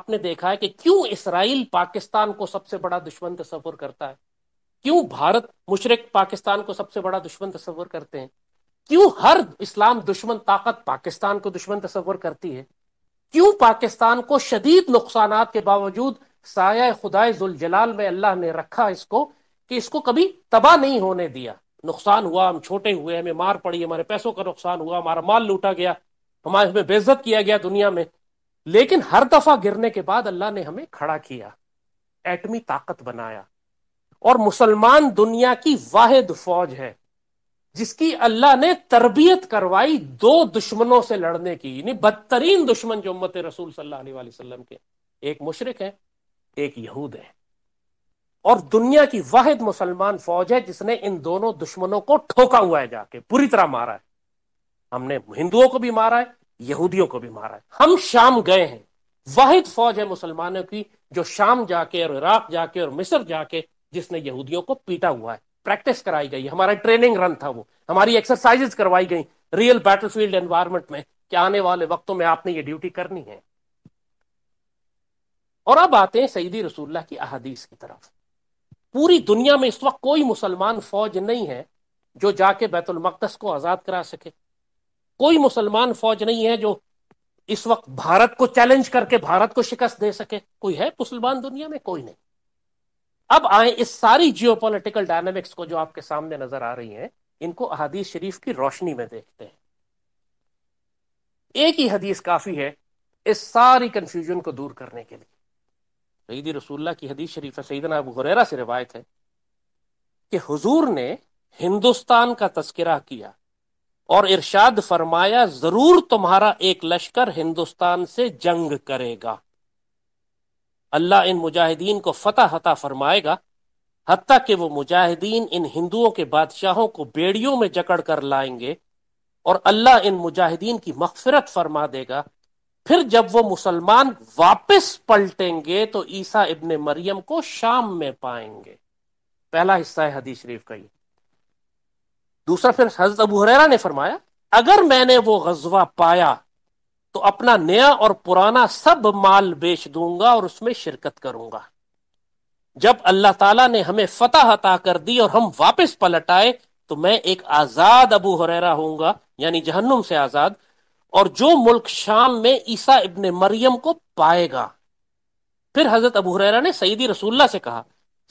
آپ نے دیکھا ہے کہ کیوں اسرائیل پاکستان کو سب سے بڑا دشمن تصور کرتا ہے؟ کیوں بھارت مشرق پاکستان کو سب سے بڑا دشمن تصور کرتے ہیں؟ کیوں ہر اسلام دشمن طاقت پاکستان کو دشمن تصور کرتی ہے؟ کیوں پاکستان کو شدید نقصانات کے باوجود سایہ خدائے ذوالجلال میں اللہ نے رکھا اس کو، کہ اس کو کبھی تباہ نہیں ہونے دیا؟ نقصان ہوا، ہم چھوٹے ہوئے، ہمیں مار پڑی، ہمارے پیسوں کا نقصان ہوا، ہمارا مال لوٹا گیا، ہمیں بے عزت کیا گیا دنیا میں، لیکن ہر دفعہ گرنے کے بعد اللہ نے ہمیں کھڑا کیا، ایٹمی طاقت بنایا، اور مسلمان دنیا کی واحد فوج ہے جس کی اللہ نے تربیت کروائی دو دشمنوں سے لڑنے کی، یعنی بدترین دشمن جو امت رسول صلی اللہ علیہ وآلہ وسلم کے، ایک مشرک ہے، ایک یہود ہے، اور دنیا کی واحد مسلمان فوج ہے جس نے ان دونوں دشمنوں کو ٹھوکا ہوا ہے، جا کے پوری طرح مارا ہے۔ ہم نے ہندوؤں کو بھی مارا ہے، یہودیوں کو بھی مارا ہے۔ ہم شام گئے ہیں، واحد فوج ہے مسلمانوں کی جو شام جا کے اور عراق جا کے اور مصر جا کے جس نے یہودیوں کو پیٹا ہوا ہے، پریکٹس کرائی گئی، ہمارا ٹریننگ رن تھا، وہ ہماری ایکسرسائزز کروائی گئی ریئل بیٹل فیلڈ انوائرمنٹ میں، کہ آنے والے وقتوں میں آپ نے یہ ڈیوٹی کرنی ہے۔ اور اب آتے ہیں سیدی رسول اللہ کی احادیث کی طرف۔ پوری دنیا میں اس وقت کوئی مسلمان فوج نہیں ہے جو جا کے بیت المقدس کو آزاد کرا سکے، کوئی مسلمان فوج نہیں ہے جو اس وقت بھارت کو چیلنج کر کے بھارت کو شکست دے سکے۔ کوئی ہے مسلمان دنیا میں؟ کوئی نہیں۔ اب آئیں اس ساری جیو پولیٹیکل ڈائنامکس کو جو آپ کے سامنے نظر آ رہی ہیں، ان کو احادیث شریف کی روشنی میں دیکھتے ہیں۔ ایک ہی حدیث کافی ہے اس ساری کنفیوژن کو دور کرنے کے لیے۔ سیدی رسول اللہ کی حدیث شریف ہے، سیدنا ابو ہریرہ سے روایت ہے کہ حضور نے ہندوستان کا تذکرہ کیا اور ارشاد فرمایا، ضرور تمہارا ایک لشکر ہندوستان سے جنگ کرے گا، اللہ ان مجاہدین کو فتح عطا فرمائے گا، حتیٰ کہ وہ مجاہدین ان ہندوؤں کے بادشاہوں کو بیڑیوں میں جکڑ کر لائیں گے، اور اللہ ان مجاہدین کی مغفرت فرما دے گا۔ پھر جب وہ مسلمان واپس پلٹیں گے تو عیسیٰ ابن مریم کو شام میں پائیں گے۔ پہلا حصہ ہے حدیث شریف کا یہ۔ دوسرا پھر حضرت ابو ہریرہ نے فرمایا، اگر میں نے وہ غزوہ پایا تو اپنا نیا اور پرانا سب مال بیچ دوں گا اور اس میں شرکت کروں گا۔ جب اللہ تعالیٰ نے ہمیں فتح عطا کر دی اور ہم واپس پلٹ آئے تو میں ایک آزاد ابو ہریرہ ہوں گا، یعنی جہنم سے آزاد، اور جو ملک شام میں عیسیٰ ابن مریم کو پائے گا۔ پھر حضرت ابو ہریرہ نے سیدی رسول اللہ سے کہا،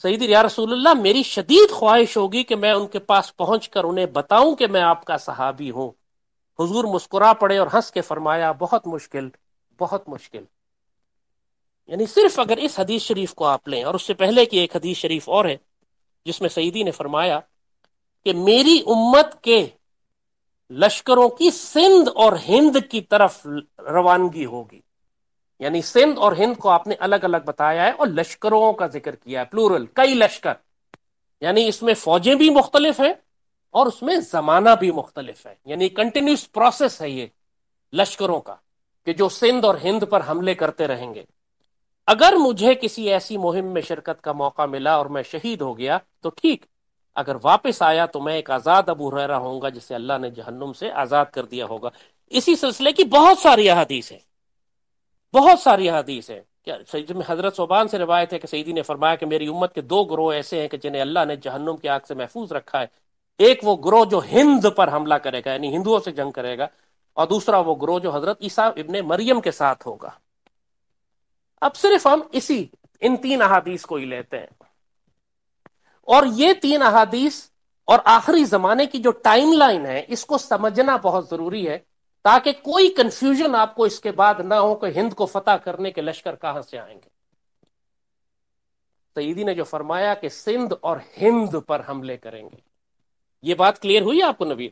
سیدی یا رسول اللہ، میری شدید خواہش ہوگی کہ میں ان کے پاس پہنچ کر انہیں بتاؤں کہ میں آپ کا صحابی ہوں۔ حضور مسکرا پڑے اور ہنس کے فرمایا، بہت مشکل، بہت مشکل۔ یعنی صرف اگر اس حدیث شریف کو آپ لیں، اور اس سے پہلے کی ایک حدیث شریف اور ہے جس میں سیدی نے فرمایا کہ میری امت کے لشکروں کی سندھ اور ہند کی طرف روانگی ہوگی، یعنی سندھ اور ہند کو آپ نے الگ الگ بتایا ہے اور لشکروں کا ذکر کیا ہے، پلورل، کئی لشکر، یعنی اس میں فوجیں بھی مختلف ہیں اور اس میں زمانہ بھی مختلف ہے، یعنی کنٹینیوس پروسیس ہے یہ لشکروں کا، کہ جو سندھ اور ہند پر حملے کرتے رہیں گے۔ اگر مجھے کسی ایسی مہم میں شرکت کا موقع ملا اور میں شہید ہو گیا تو ٹھیک، اگر واپس آیا تو میں ایک آزاد ابو ہریرہ ہوں گا جسے اللہ نے جہنم سے آزاد کر دیا ہوگا۔ اسی سلسلے کی بہت ساری احادیث ہیں، بہت ساری احادیث ہیں۔ کیا حضرت ثوبان سے روایت ہے کہ سیدی نے فرمایا کہ میری امت کے دو گروہ ایسے ہیں کہ جنہیں اللہ نے جہنم کی آگ سے محفوظ رکھا ہے۔ ایک وہ گروہ جو ہند پر حملہ کرے گا، یعنی ہندوؤں سے جنگ کرے گا، اور دوسرا وہ گروہ جو حضرت عیسیٰ ابن مریم کے ساتھ ہوگا۔ اب صرف ہم ان تین احادیث کو ہی لیتے ہیں، اور یہ تین احادیث اور آخری زمانے کی جو ٹائم لائن ہے اس کو سمجھنا بہت ضروری ہے، تاکہ کوئی کنفیوژن آپ کو اس کے بعد نہ ہو کہ ہند کو فتح کرنے کے لشکر کہاں سے آئیں گے۔ سیدی نے جو فرمایا کہ سندھ اور ہند پر حملے کریں گے، یہ بات کلیئر ہوئی آپ کو نبی؟